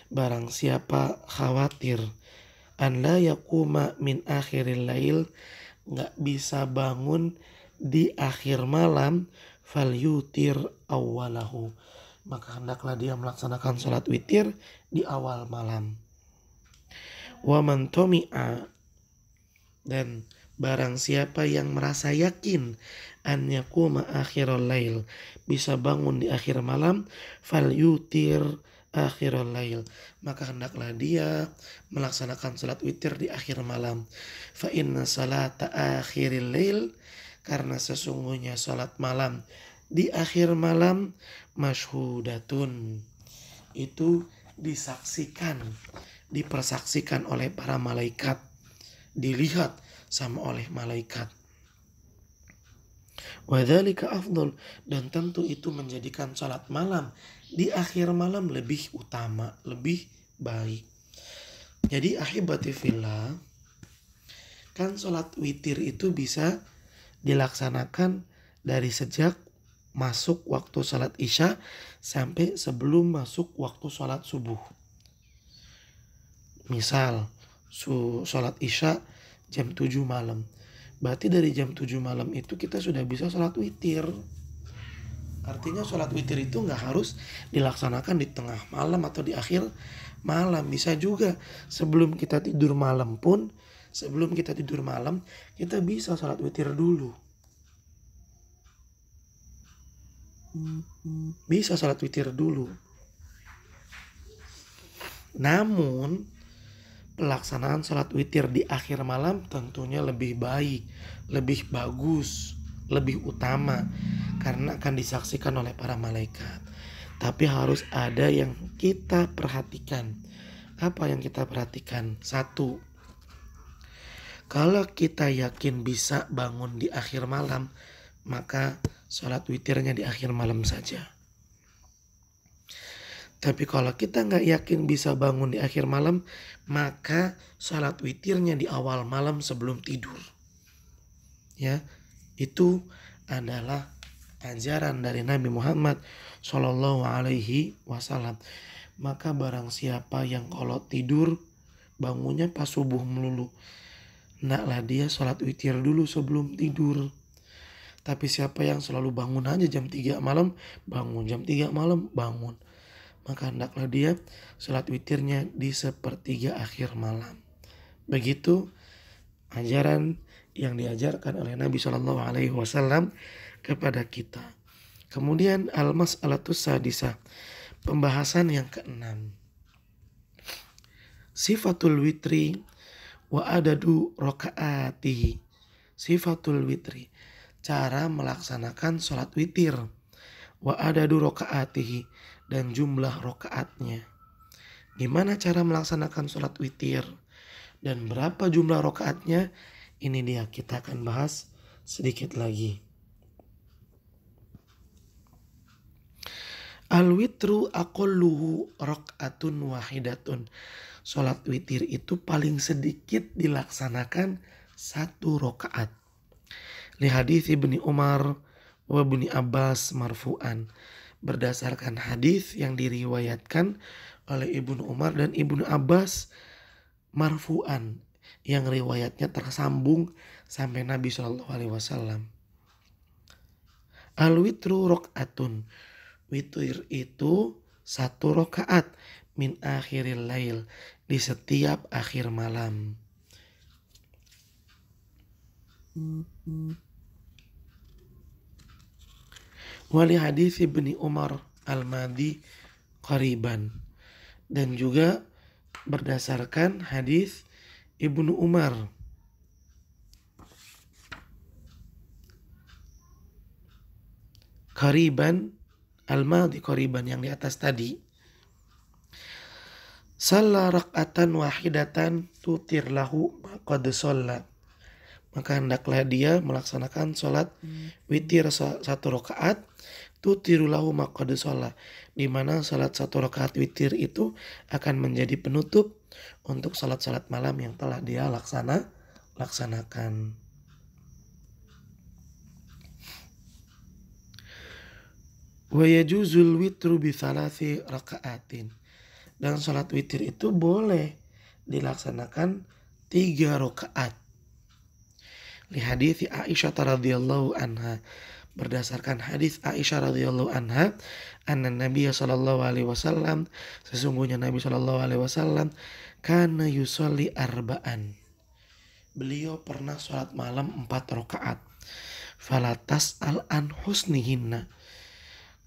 barang siapa khawatir an la yakuma min akhiril lail, nggak bisa bangun di akhir malam, fal yutir awalahu, maka hendaklah dia melaksanakan sholat witir di awal malam. Wa man tomi'a, dan barang siapa yang merasa yakin an yakuma akhirul lail, bisa bangun di akhir malam, fal yutir akhirul lail, maka hendaklah dia melaksanakan salat witir di akhir malam. Fa inna salata akhiril lail, karena sesungguhnya salat malam di akhir malam, masyhudatun, itu disaksikan, dipersaksikan oleh para malaikat, dilihat sama oleh malaikat. Wadzalika afdol, dan tentu itu menjadikan salat malam di akhir malam lebih utama, lebih baik. Jadi ahibati fillah, kan salat witir itu bisa dilaksanakan dari sejak masuk waktu salat isya sampai sebelum masuk waktu salat subuh. Misal salat isya jam 7 malam, berarti dari jam 7 malam itu kita sudah bisa sholat witir. Artinya sholat witir itu nggak harus dilaksanakan di tengah malam atau di akhir malam. Bisa juga sebelum kita tidur malam pun, sebelum kita tidur malam, kita bisa sholat witir dulu. Bisa sholat witir dulu. Namun pelaksanaan sholat witir di akhir malam tentunya lebih baik, lebih bagus, lebih utama, karena akan disaksikan oleh para malaikat. Tapi harus ada yang kita perhatikan. Apa yang kita perhatikan? Satu, kalau kita yakin bisa bangun di akhir malam, maka sholat witirnya di akhir malam saja. Tapi kalau kita nggak yakin bisa bangun di akhir malam, maka sholat witirnya di awal malam sebelum tidur. Ya, itu adalah ajaran dari Nabi Muhammad Shallallahu Alaihi Wasallam. Maka barang siapa yang kalau tidur bangunnya pas subuh melulu, hendaklah dia sholat witir dulu sebelum tidur. Tapi siapa yang selalu bangun aja jam 3 malam, bangun jam 3 malam, bangun, maka hendaklah dia sholat witirnya di sepertiga akhir malam. Begitu ajaran yang diajarkan oleh Nabi Shallallahu Alaihi Wasallam kepada kita. Kemudian al-mas'alatus sadisah, pembahasan yang keenam, sifatul witri wa adadu rakaatihi. Sifatul witri, cara melaksanakan sholat witir, wa adadu rakaatihi, dan jumlah rokaatnya. Gimana cara melaksanakan sholat witir dan berapa jumlah rokaatnya? Ini dia, kita akan bahas sedikit lagi. Al-witru aqalluhu rakaatun wahidatun. Sholat witir itu paling sedikit dilaksanakan 1 rokaat. Li hadits Ibnu Umar wa Ibnu Abbas marfu'an, berdasarkan hadis yang diriwayatkan oleh Ibnu Umar dan Ibnu Abbas marfu'an, yang riwayatnya tersambung sampai Nabi Shallallahu Alaihi Wasallam. Al-witru rakaatun, witir itu 1 rakaat, min akhiril lail, di setiap akhir malam. Wali hadis Ibnu Umar al-Madi qariban, dan juga berdasarkan hadis Ibnu Umar qariban, al-Madi qariban yang di atas tadi. Shalla rak'atan wahidatan tutir lahu qad shalla, maka hendaklah dia melaksanakan sholat witir 1 rakaat, tutiru lahu maqad sholat, di mana sholat 1 rakaat witir itu akan menjadi penutup untuk sholat-sholat malam yang telah dia laksanakan. Wa yajuzul witru bi 3 rakaatin, Dan sholat witir itu boleh dilaksanakan 3 rakaat. Li hadits Aisyah radhiyallahu anha, berdasarkan hadis Aisyah radhiyallahu anha, anna Nabi sallallahu alaihi wasallam, sesungguhnya Nabi sallallahu alaihi wasallam kana yusolli arba'an. Beliau pernah sholat malam 4 rakaat. Falatas al-an husnihinna.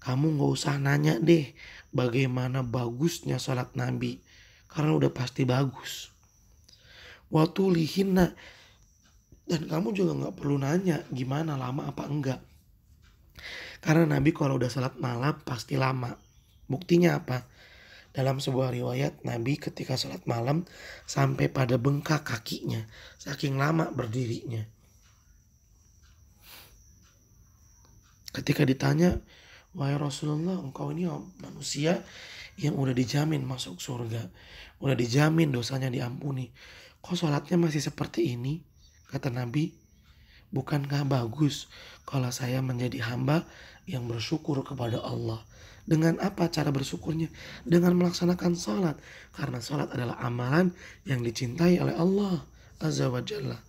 Kamu gak usah nanya deh bagaimana bagusnya sholat Nabi, karena udah pasti bagus. Watulihinna, dan kamu juga gak perlu nanya gimana lama apa enggak, karena Nabi kalau udah sholat malam pasti lama. Buktinya apa? Dalam sebuah riwayat, Nabi ketika sholat malam sampai pada bengkak kakinya, saking lama berdirinya. Ketika ditanya, wahai Rasulullah, engkau ini manusia yang udah dijamin masuk surga, udah dijamin dosanya diampuni, kok sholatnya masih seperti ini? Kata Nabi, bukankah bagus kalau saya menjadi hamba yang bersyukur kepada Allah? Dengan apa cara bersyukurnya? Dengan melaksanakan sholat. Karena sholat adalah amalan yang dicintai oleh Allah Azza wa Jalla.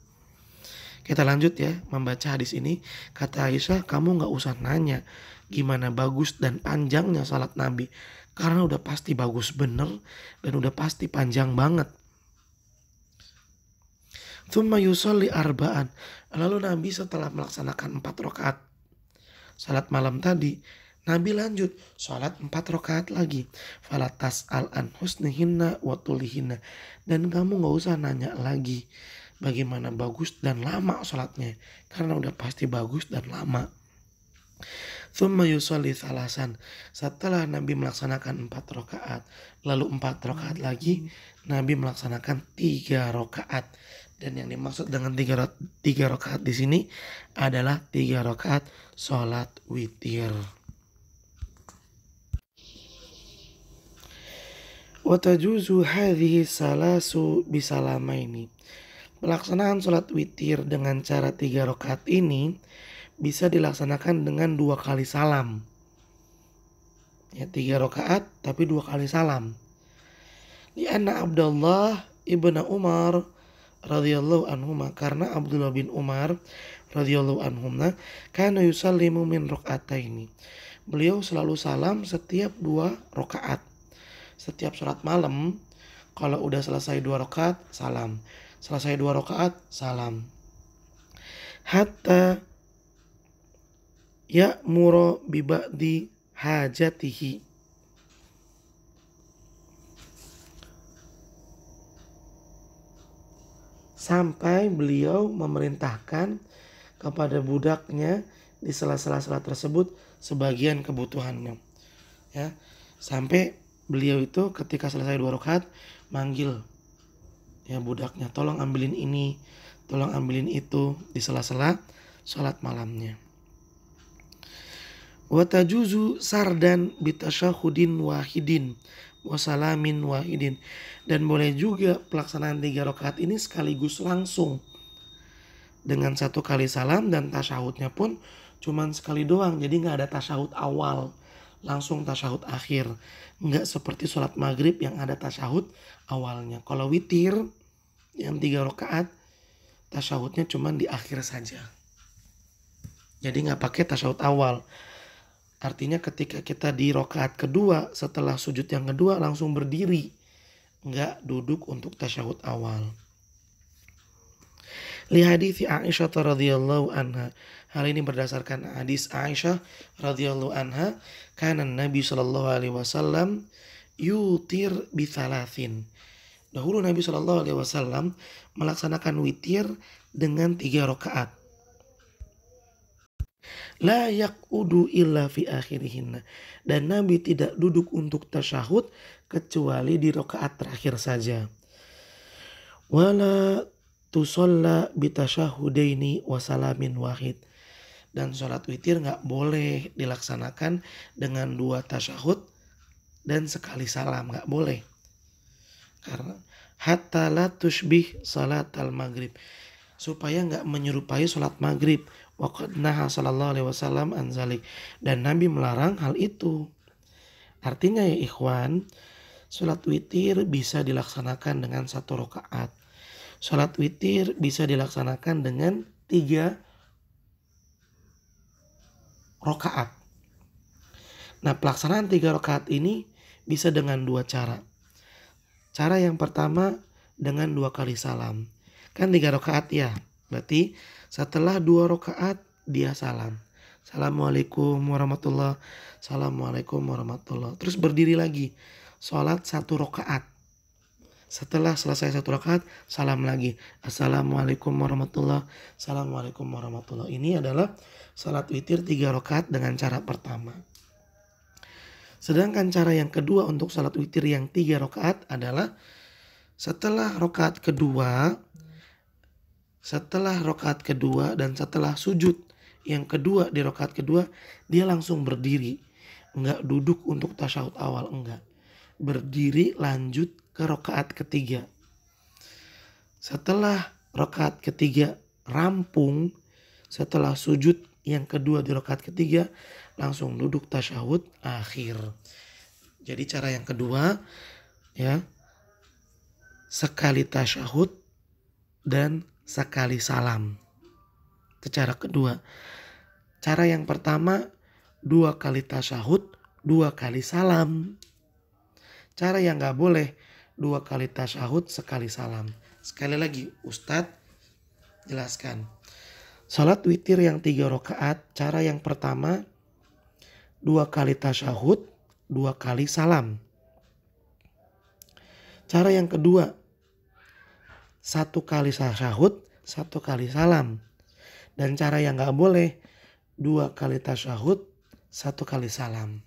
Kita lanjut ya membaca hadis ini. Kata Aisyah, kamu gak usah nanya gimana bagus dan panjangnya sholat Nabi, karena udah pasti bagus bener dan udah pasti panjang banget. Tsumma yusolli arba'an. Lalu Nabi setelah melaksanakan 4 rakaat salat malam tadi, Nabi lanjut sholat 4 rakaat lagi. Falatas al-an husnihinna wa tulihinna. Dan kamu gak usah nanya lagi bagaimana bagus dan lama sholatnya, karena udah pasti bagus dan lama. Tsumma yusolli salasan. Setelah Nabi melaksanakan 4 rakaat, lalu 4 rakaat lagi, Nabi melaksanakan 3 rakaat. Dan yang dimaksud dengan 3 rakaat di sini adalah 3 rakaat sholat witir. Wa tajuzu hadhihi salasu bisalamaini. Pelaksanaan sholat witir dengan cara 3 rakaat ini bisa dilaksanakan dengan 2 kali salam. Ya, 3 rakaat tapi 2 kali salam. Lianna Abdullah ibnu Umar radhiyallahu anhuma, karena Abdullah bin Umar radhiyallahu anhuma kana yusallimu min raka'ataini. Beliau selalu salam setiap 2 rakaat. Setiap sholat malam, kalau udah selesai 2 rakaat salam, selesai 2 rakaat salam. Hatta ya'muru bi ba'di hajatihi. Sampai beliau memerintahkan kepada budaknya di sela-sela salat tersebut sebagian kebutuhannya. Ya, sampai beliau itu ketika selesai 2 rakaat manggil ya budaknya, tolong ambilin ini, tolong ambilin itu di sela-sela salat malamnya. Wa tajuzu sardan bitasyahudin wahidin wa salamin wahidin. Dan boleh juga pelaksanaan 3 rakaat ini sekaligus langsung, dengan 1 kali salam dan tasyahudnya pun cuman sekali doang. Jadi gak ada tasyahud awal, langsung tasyahud akhir. Gak seperti sholat maghrib yang ada tasyahud awalnya. Kalau witir yang 3 rakaat tasyahudnya cuman di akhir saja. Jadi gak pakai tasyahud awal. Artinya ketika kita di rakaat kedua, setelah sujud yang kedua langsung berdiri, nggak duduk untuk tasyahud awal. Li hadits Aisyah radhiyallahu anha. Hal ini berdasarkan hadis Aisyah radhiyallahu anha, kana Nabi sallallahu alaihi wasallam yutir bi thalathin. Dahulu Nabi sallallahu alaihi wasallam melaksanakan witir dengan 3 rakaat. La yaqudu illa fi akhirihinna. Dan Nabi tidak duduk untuk tasyahud kecuali di rakaat terakhir saja. Wala tusalla bitasyahudaini wa salamin wahid. Dan sholat witir gak boleh dilaksanakan dengan 2 tasyahud dan sekali salam, gak boleh. Karena hatta la tushbih salat al-maghrib, supaya gak menyerupai sholat maghrib. Waqad naha sallallahu alaihi wasallam anzalik. Dan Nabi melarang hal itu. Artinya ya ikhwan, Sholat witir bisa dilaksanakan dengan 1 rakaat. Sholat witir bisa dilaksanakan dengan 3 rakaat. Nah, pelaksanaan 3 rakaat ini bisa dengan 2 cara. Cara yang pertama dengan 2 kali salam. Kan 3 rakaat ya. Berarti setelah 2 rakaat dia salam. Assalamualaikum warahmatullah. Assalamualaikum warahmatullah. Terus berdiri lagi. Sholat 1 rakaat. Setelah selesai 1 rakaat, salam lagi. Assalamualaikum warahmatullah. Assalamualaikum warahmatullah. Ini adalah sholat witir 3 rakaat dengan cara pertama. Sedangkan cara yang kedua untuk sholat witir yang 3 rakaat adalah setelah rakaat kedua dan setelah sujud yang kedua di rakaat kedua, dia langsung berdiri. Enggak duduk untuk tasyahud awal, enggak. Berdiri lanjut ke rakaat ketiga. Setelah rakaat ketiga rampung, setelah sujud yang kedua di rakaat ketiga, langsung duduk tasyahud akhir. Jadi cara yang kedua ya, sekali tasyahud dan sekali salam. Itu cara kedua. Cara yang pertama 2 kali tasyahud, 2 kali salam. Cara yang gak boleh 2 kali tasyahud, sekali salam. Sekali lagi Ustadz jelaskan. Salat witir yang 3 rakaat, cara yang pertama 2 kali tasyahud, 2 kali salam. Cara yang kedua 1 kali tasyahud, 1 kali salam. Dan cara yang gak boleh 2 kali tasyahud, 1 kali salam.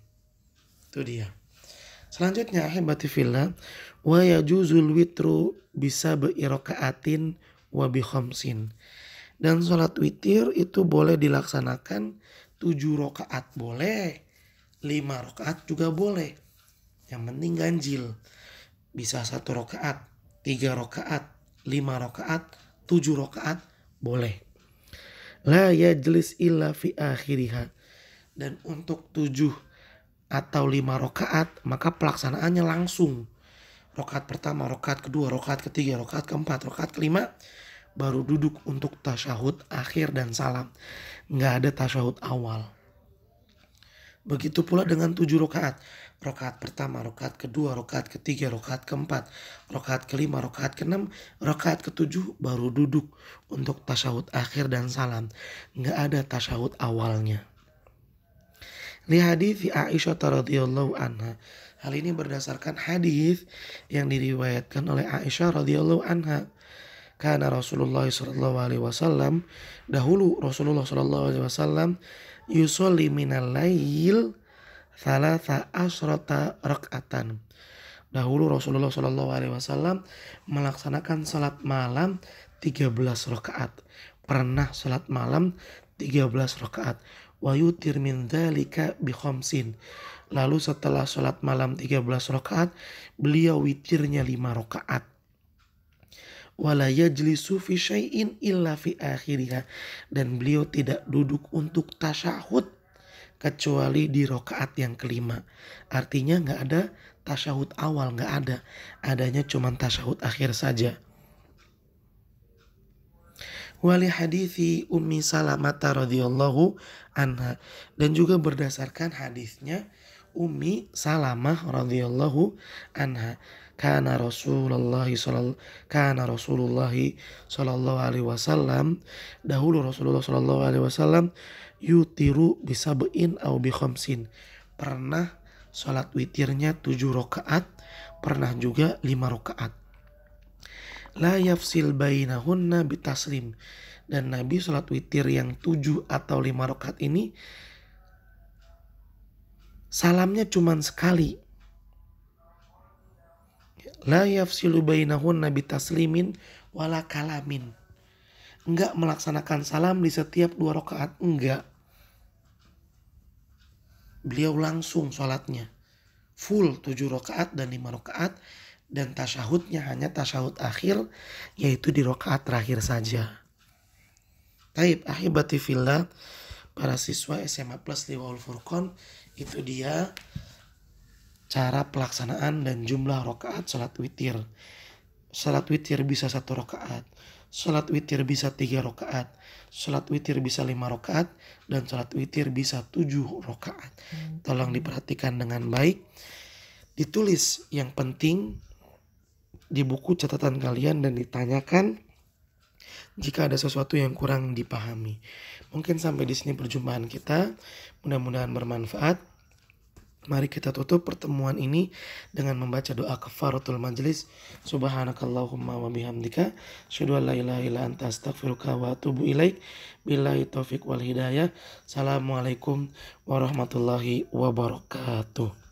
Itu dia. Selanjutnya ahibati fillah, wa yajuzul witru bisab'i raka'atin wa bi khamsin. Dan sholat witir itu boleh dilaksanakan 7 rakaat boleh, 5 rakaat juga boleh. Yang penting ganjil. Bisa 1 rakaat, 3 rakaat, 5 rakaat, 7 rakaat boleh. La yajlis illa fi akhiriha. Dan untuk 7 atau 5 rakaat maka pelaksanaannya langsung. Rakaat pertama, rakaat kedua, rakaat ketiga, rakaat keempat, rakaat kelima baru duduk untuk tasyahud akhir dan salam. Nggak ada tasyahud awal. Begitu pula dengan 7 rakaat. Rakaat pertama, rakaat kedua, rakaat ketiga, rakaat keempat, rakaat kelima, rakaat keenam, rakaat ketujuh baru duduk untuk tasyahud akhir dan salam. Nggak ada tasyahud awalnya. Li hadits Aisyah radhiyallahu anha. Hal ini berdasarkan hadis yang diriwayatkan oleh Aisyah radhiyallahu anha. Karena Rasulullah sallallahu alaihi wasallam, dahulu Rasulullah sallallahu alaihi wasallam yusolli minal lail thalatha asrata rak'atan. Dahulu Rasulullah sallallahu alaihi wasallam melaksanakan salat malam 13 rakaat. Pernah salat malam 13 rakaat. Wa yutir min dzalika bi khamsin. Lalu setelah salat malam 13 rakaat, beliau witirnya 5 rakaat. Wala yajlisu fi syai'in illa fi akhiriha. Dan beliau tidak duduk untuk tasyahud kecuali di rakaat yang kelima. Artinya gak ada tasyahud awal, gak ada. Adanya cuma tasyahud akhir saja. Wali hadithi Ummi Salamah radhiyallahu anha. Dan juga berdasarkan hadisnya Ummi Salamah radhiyallahu anha. Kana Rasulullah sallallahu alaihi wasallam, dahulu Rasulullah sallallahu alaihi wasallam yutiru bisab'in au bi khamsin. Pernah salat witirnya 7 rakaat, pernah juga 5 rakaat. La yafsil bainahunna bitaslim. Dan Nabi salat witir yang 7 atau 5 rakaat ini salamnya cuma sekali. La yafsilu bainahunna bitaslimin wala kalamin. Enggak melaksanakan salam di setiap 2 rakaat, enggak. Beliau langsung salatnya full 7 rakaat dan 5 rakaat, dan tasyahudnya hanya tasyahud akhir, yaitu di rakaat terakhir saja. Taib ahibati fillah, para siswa SMA Plus Liwaul Furqan, itu dia cara pelaksanaan dan jumlah rakaat salat witir. Salat witir bisa 1 rakaat, salat witir bisa 3 rakaat, salat witir bisa 5 rakaat, dan salat witir bisa 7 rakaat. Tolong diperhatikan dengan baik, ditulis yang penting di buku catatan kalian dan ditanyakan jika ada sesuatu yang kurang dipahami. Mungkin sampai di sini perjumpaan kita, mudah-mudahan bermanfaat. Mari kita tutup pertemuan ini dengan membaca doa kafaratul majlis. Subhanakallahumma wa bihamdika, asyhadu an la ilaha illa anta, astaghfiruka wa atubu ilaik. Billahi taufik wal hidayah. Assalamualaikum warahmatullahi wabarakatuh.